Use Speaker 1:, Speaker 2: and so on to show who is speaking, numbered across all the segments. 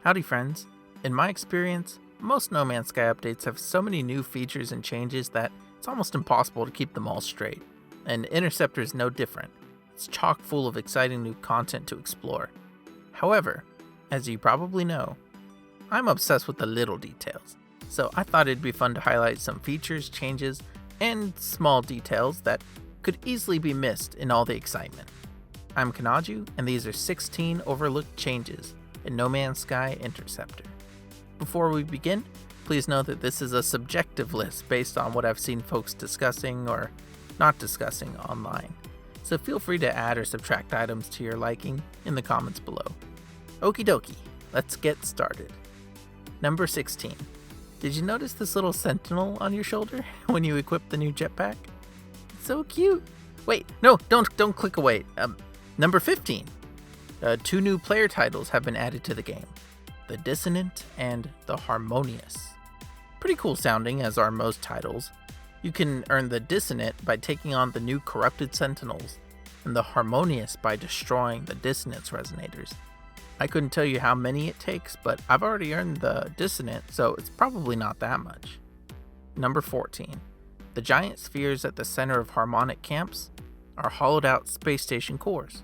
Speaker 1: Howdy friends. In my experience, most No Man's Sky updates have so many new features and changes that it's almost impossible to keep them all straight. And Interceptor is no different. It's chock full of exciting new content to explore. However, as you probably know, I'm obsessed with the little details. So I thought it'd be fun to highlight some features, changes, and small details that could easily be missed in all the excitement. I'm Kanaju, and these are 16 overlooked changes in No Man's Sky Interceptor. Before we begin, please know that this is a subjective list based on what I've seen folks discussing or not discussing online. So feel free to add or subtract items to your liking in the comments below. Okie dokie, let's get started. Number 16. Did you notice this little sentinel on your shoulder when you equip the new jetpack? It's so cute. Wait, no, don't click away. Number 15. 2 new player titles have been added to the game. The Dissonant and the Harmonious. Pretty cool sounding, as are most titles. You can earn the Dissonant by taking on the new Corrupted Sentinels, and the Harmonious by destroying the Dissonance resonators. I couldn't tell you how many it takes, but I've already earned the Dissonant, so it's probably not that much. Number 14. The giant spheres at the center of Harmonic camps are hollowed out space station cores.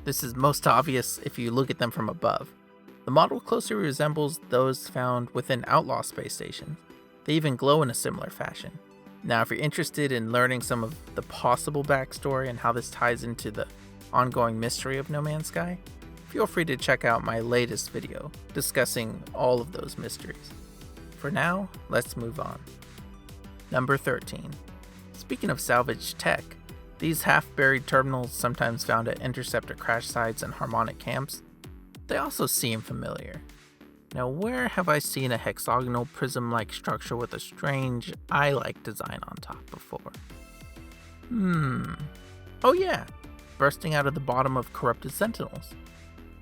Speaker 1: This is most obvious if you look at them from above. The model closely resembles those found within Outlaw space stations. They even glow in a similar fashion. Now, if you're interested in learning some of the possible backstory and how this ties into the ongoing mystery of No Man's Sky, feel free to check out my latest video discussing all of those mysteries. For now, let's move on. Number 13. Speaking of salvage tech, these half-buried terminals sometimes found at Interceptor crash sites and Harmonic camps, they also seem familiar. Now, where have I seen a hexagonal prism-like structure with a strange eye-like design on top before? Oh yeah, bursting out of the bottom of Corrupted Sentinels.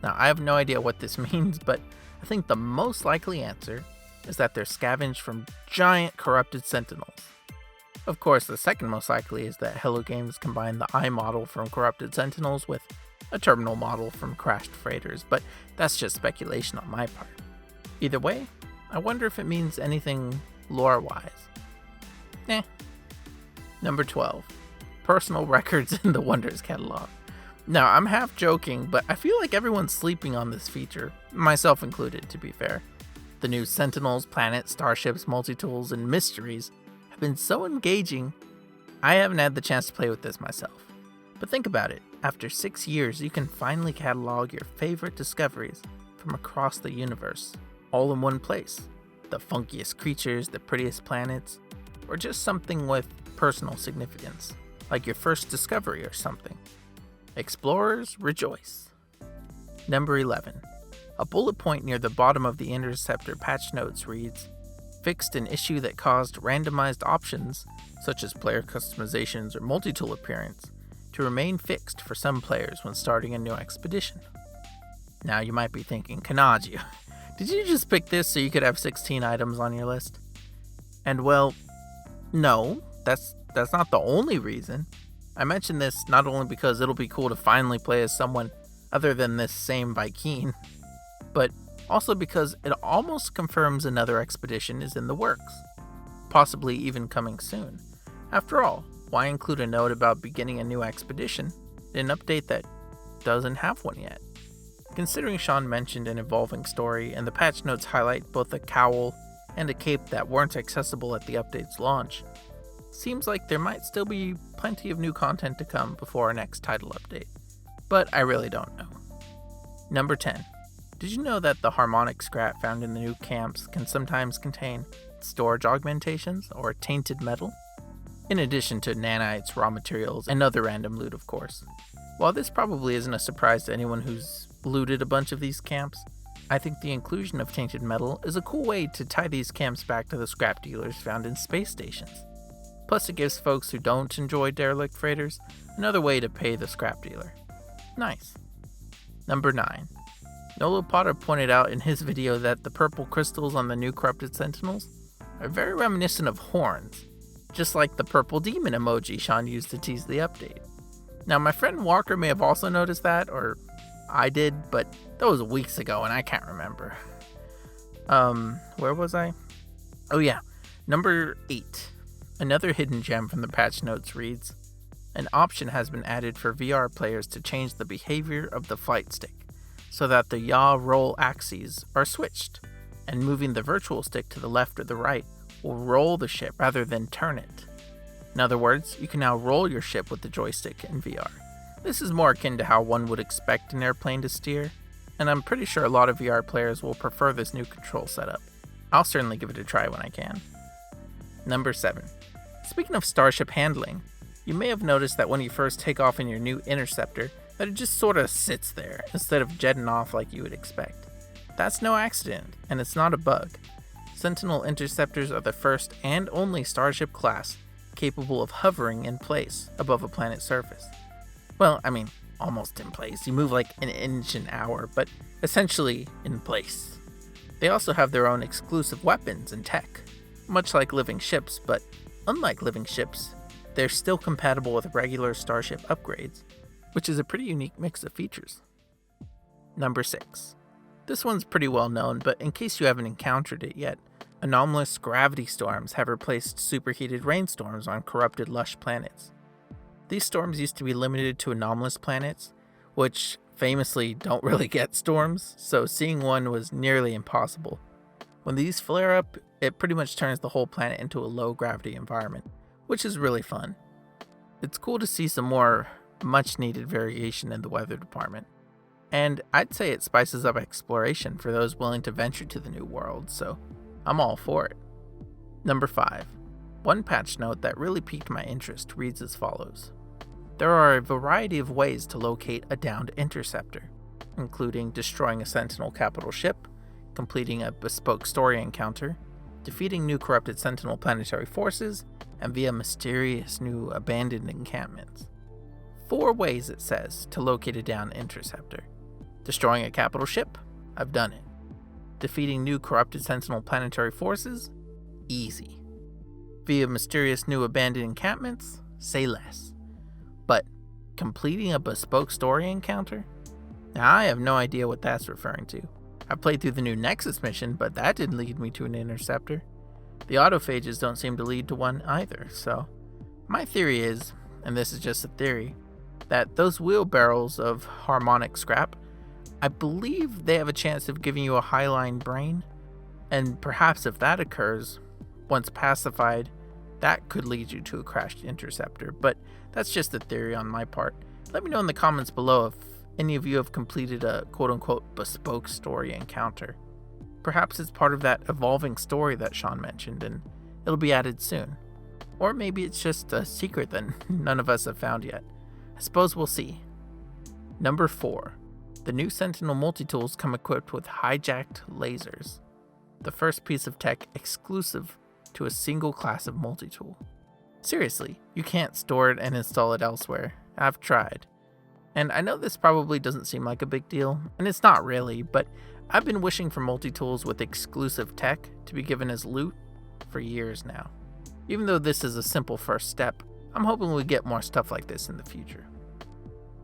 Speaker 1: Now, I have no idea what this means, but I think the most likely answer is that they're scavenged from giant Corrupted Sentinels. Of course, the second most likely is that Hello Games combined the eye model from Corrupted Sentinels with a terminal model from crashed freighters, but that's just speculation on my part. Either way, I wonder if it means anything lore-wise. Number 12. Personal records in the Wonders catalog. Now, I'm half joking, but I feel like everyone's sleeping on this feature, myself included, to be fair. The new Sentinels, planets, starships, multi-tools, and mysteries have been so engaging, I haven't had the chance to play with this myself. But think about it, after 6 years, you can finally catalog your favorite discoveries from across the universe, all in one place. The funkiest creatures, the prettiest planets, or just something with personal significance, like your first discovery or something. Explorers, rejoice. Number 11. A bullet point near the bottom of the Interceptor patch notes reads, fixed an issue that caused randomized options, such as player customizations or multi-tool appearance, to remain fixed for some players when starting a new expedition. Now you might be thinking, Kanaju, did you just pick this so you could have 16 items on your list? And well, no, that's not the only reason. I mention this not only because it'll be cool to finally play as someone other than this same Viking, but also because it almost confirms another expedition is in the works, possibly even coming soon. After all, why include a note about beginning a new expedition in an update that doesn't have one yet? Considering Sean mentioned an evolving story and the patch notes highlight both a cowl and a cape that weren't accessible at the update's launch, seems like there might still be plenty of new content to come before our next title update, but I really don't know. Number 10. Did you know that the Harmonic scrap found in the new camps can sometimes contain storage augmentations or tainted metal? In addition to nanites, raw materials, and other random loot, of course. While this probably isn't a surprise to anyone who's looted a bunch of these camps, I think the inclusion of tainted metal is a cool way to tie these camps back to the scrap dealers found in space stations. Plus, it gives folks who don't enjoy derelict freighters another way to pay the scrap dealer. Nice. Number 9. Nolo Potter pointed out in his video that the purple crystals on the new Corrupted Sentinels are very reminiscent of horns, just like the purple demon emoji Sean used to tease the update. Now, my friend Walker may have also noticed that, or I did, but that was weeks ago and I can't remember. Where was I? Oh yeah, number 8. Another hidden gem from the patch notes reads, an option has been added for VR players to change the behavior of the flight stick, so that the yaw roll axes are switched, and moving the virtual stick to the left or the right will roll the ship rather than turn it. In other words, you can now roll your ship with the joystick in VR. This is more akin to how one would expect an airplane to steer, and I'm pretty sure a lot of VR players will prefer this new control setup. I'll certainly give it a try when I can. Number 7. Speaking of Starship handling, you may have noticed that when you first take off in your new Interceptor, that it just sort of sits there instead of jetting off like you would expect. That's no accident, and it's not a bug. Sentinel Interceptors are the first and only Starship class capable of hovering in place above a planet's surface. Well, I mean, almost in place. You move like an inch an hour, but essentially in place. They also have their own exclusive weapons and tech, much like living ships, but unlike living ships, they're still compatible with regular Starship upgrades, which is a pretty unique mix of features. Number 6. This one's pretty well known, but in case you haven't encountered it yet, anomalous gravity storms have replaced superheated rainstorms on corrupted lush planets. These storms used to be limited to anomalous planets, which famously don't really get storms, so seeing one was nearly impossible. When these flare up, it pretty much turns the whole planet into a low gravity environment, which is really fun. It's cool to see some more much needed variation in the weather department. And I'd say it spices up exploration for those willing to venture to the new world, so I'm all for it. Number 5. One patch note that really piqued my interest reads as follows. There are a variety of ways to locate a downed interceptor, including destroying a Sentinel capital ship, completing a bespoke story encounter, defeating new corrupted Sentinel planetary forces, and via mysterious new abandoned encampments. 4 ways, it says, to locate a downed interceptor. Destroying a capital ship? I've done it. Defeating new corrupted Sentinel planetary forces? Easy. Via mysterious new abandoned encampments? Say less. But completing a bespoke story encounter? Now I have no idea what that's referring to. I played through the new Nexus mission, but that didn't lead me to an interceptor. The autophages don't seem to lead to one either, so my theory is, and this is just a theory, that those wheelbarrows of Harmonic scrap, I believe they have a chance of giving you a highline brain, and perhaps if that occurs, once pacified, that could lead you to a crashed interceptor, but that's just a theory on my part. Let me know in the comments below if any of you have completed a quote-unquote bespoke story encounter. Perhaps it's part of that evolving story that Sean mentioned, and it'll be added soon. Or maybe it's just a secret that none of us have found yet. I suppose we'll see. Number 4. The new Sentinel multi-tools come equipped with hijacked lasers, the first piece of tech exclusive to a single class of multi-tool. Seriously, you can't store it and install it elsewhere. I've tried. And I know this probably doesn't seem like a big deal, and it's not really, but I've been wishing for multi-tools with exclusive tech to be given as loot for years now. Even though this is a simple first step, I'm hoping we get more stuff like this in the future.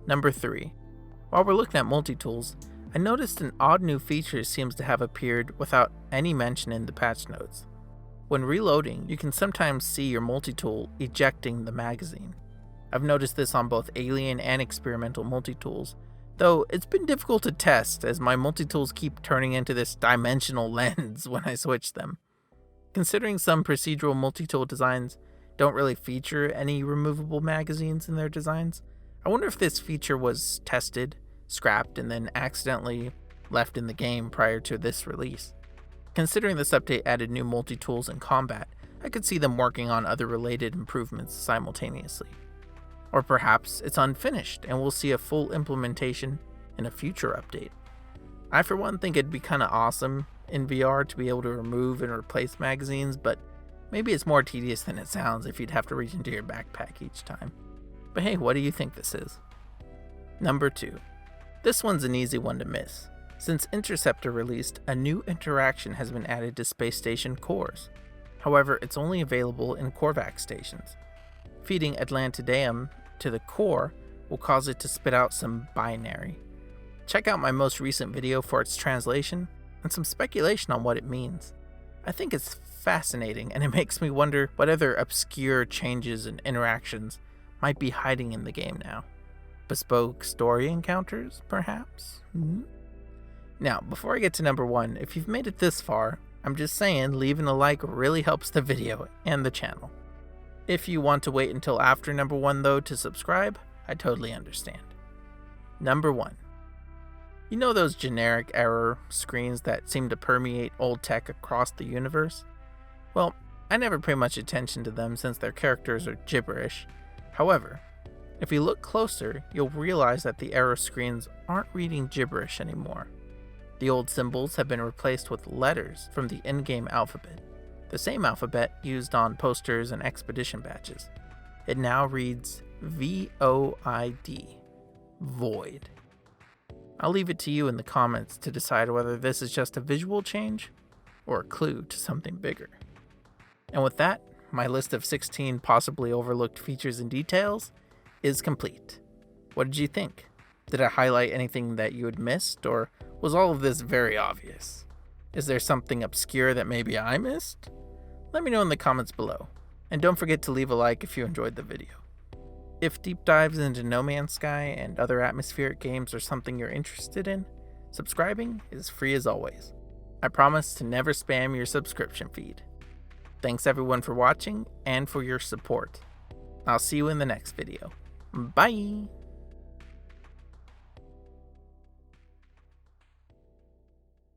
Speaker 1: Number 3. While we're looking at multi-tools, I noticed an odd new feature seems to have appeared without any mention in the patch notes. When reloading, you can sometimes see your multi-tool ejecting the magazine. I've noticed this on both alien and experimental multi-tools, though it's been difficult to test as my multi-tools keep turning into this dimensional lens when I switch them. Considering some procedural multi-tool designs don't really feature any removable magazines in their designs, I wonder if this feature was tested, scrapped, and then accidentally left in the game prior to this release. Considering this update added new multi-tools in combat, I could see them working on other related improvements simultaneously. Or perhaps it's unfinished and we'll see a full implementation in a future update. I for one think it'd be kinda awesome in VR to be able to remove and replace magazines, but maybe it's more tedious than it sounds if you'd have to reach into your backpack each time. But hey, what do you think this is? Number 2. This one's an easy one to miss. Since Interceptor released, a new interaction has been added to space station cores. However, it's only available in Korvax stations. Feeding Atlantideum to the core will cause it to spit out some binary. Check out my most recent video for its translation and some speculation on what it means. I think it's fascinating, and it makes me wonder what other obscure changes and interactions might be hiding in the game now. Bespoke story encounters, perhaps? Now, before I get to number 1, if you've made it this far, I'm just saying leaving a like really helps the video and the channel. If you want to wait until after number 1 though to subscribe, I totally understand. Number 1. You know those generic error screens that seem to permeate old tech across the universe? Well, I never pay much attention to them since their characters are gibberish. However, if you look closer, you'll realize that the error screens aren't reading gibberish anymore. The old symbols have been replaced with letters from the in-game alphabet, the same alphabet used on posters and expedition badges. It now reads VOID, Void. I'll leave it to you in the comments to decide whether this is just a visual change or a clue to something bigger. And with that, my list of 16 possibly overlooked features and details is complete. What did you think? Did I highlight anything that you had missed, or was all of this very obvious? Is there something obscure that maybe I missed? Let me know in the comments below, and don't forget to leave a like if you enjoyed the video. If deep dives into No Man's Sky and other atmospheric games are something you're interested in, subscribing is free as always. I promise to never spam your subscription feed. Thanks everyone for watching and for your support. I'll see you in the next video. Bye!